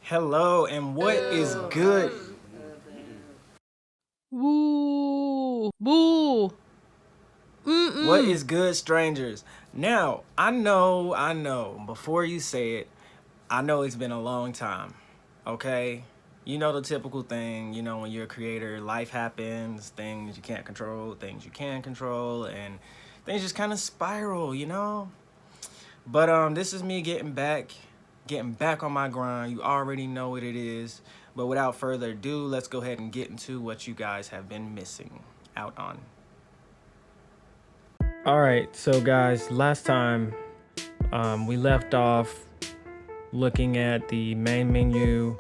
Hello, and what is good? Woo! Boo! What Mm-mm. is good, strangers? Now, I know, before you say it, I know it's been a long time, okay? You know the typical thing, when you're a creator, life happens, things you can't control, things you can control, and things just kind of spiral. But this is me getting back on my grind. You already know what it is. But without further ado, let's go ahead and get into what you guys have been missing out on. All right, so guys, last time we left off looking at the main menu.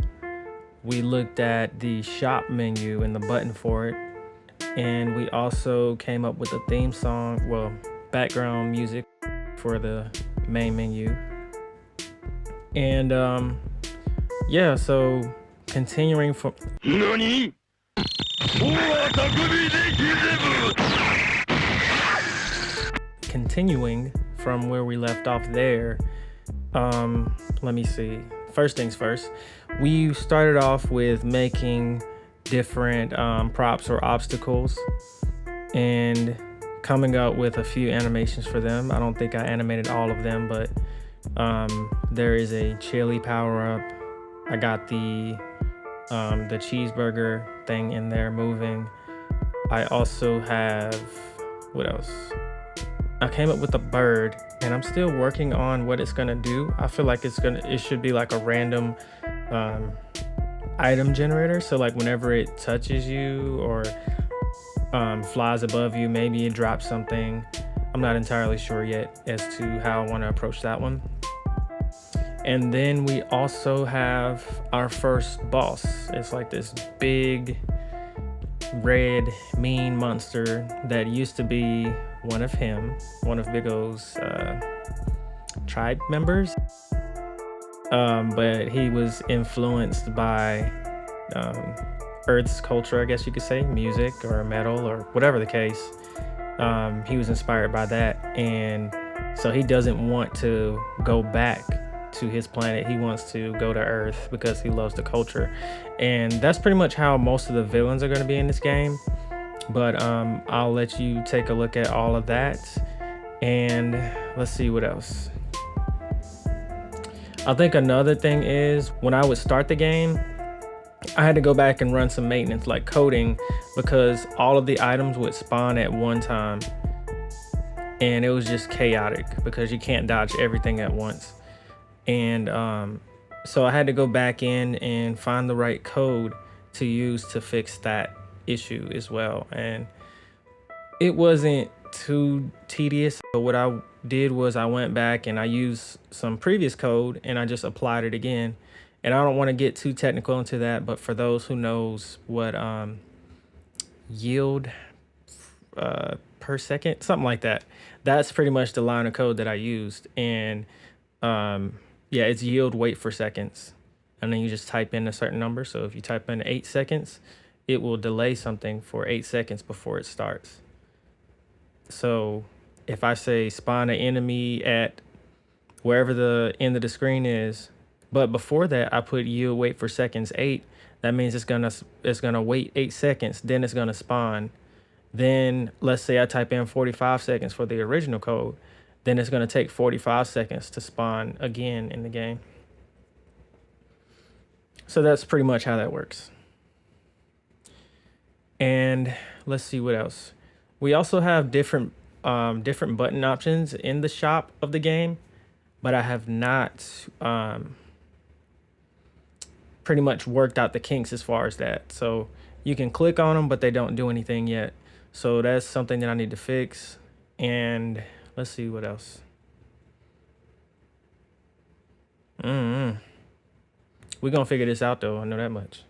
We looked at the shop menu and the button for it, and we also came up with a theme song, well, background music for the main menu. And yeah, so continuing from continuing from where we left off there. Let me see. First things first, we started off with making different props or obstacles and coming up with a few animations for them. I don't think I animated all of them, but there is a chili power up. I got the cheeseburger thing in there moving. I also have, what else? I came up with a bird, and I'm still working on what it's gonna do. I feel like it should be like a random item generator. So like whenever it touches you or flies above you, maybe it drops something. I'm not entirely sure yet as to how I want to approach that one. And then we also have our first boss. It's like this big red mean monster that used to be one of Bigo's tribe members. But he was influenced by Earth's culture, I guess you could say, music or metal or whatever the case. He was inspired by that, and so he doesn't want to go back to his planet. He wants to go to Earth because he loves the culture, and that's pretty much how most of the villains are going to be in this game. But I'll let you take a look at all of that, and let's see what else. I think another thing is when I would start the game, I had to go back and run some maintenance like coding because all of the items would spawn at one time, and it was just chaotic because you can't dodge everything at once. And so I had to go back in and find the right code to use to fix that issue as well. And it wasn't too tedious. But what I did was I went back and I used some previous code and I just applied it again. And I don't want to get too technical into that, but for those who knows what yield per second, something like that, that's pretty much the line of code that I used. And yeah, it's yield wait for seconds. And then you just type in a certain number. So if you type in 8 seconds, it will delay something for 8 seconds before it starts. So if I say spawn an enemy at wherever the end of the screen is, but before that I put yield wait for seconds 8, that means it's gonna wait 8 seconds, then it's gonna spawn. Then let's say I type in 45 seconds for the original code, then it's gonna take 45 seconds to spawn again in the game. So that's pretty much how that works. And let's see what else. We also have different button options in the shop of the game, but I have not pretty much worked out the kinks as far as that. So you can click on them, but they don't do anything yet. So that's something that I need to fix. And let's see what else. We're gonna figure this out though, I know that much.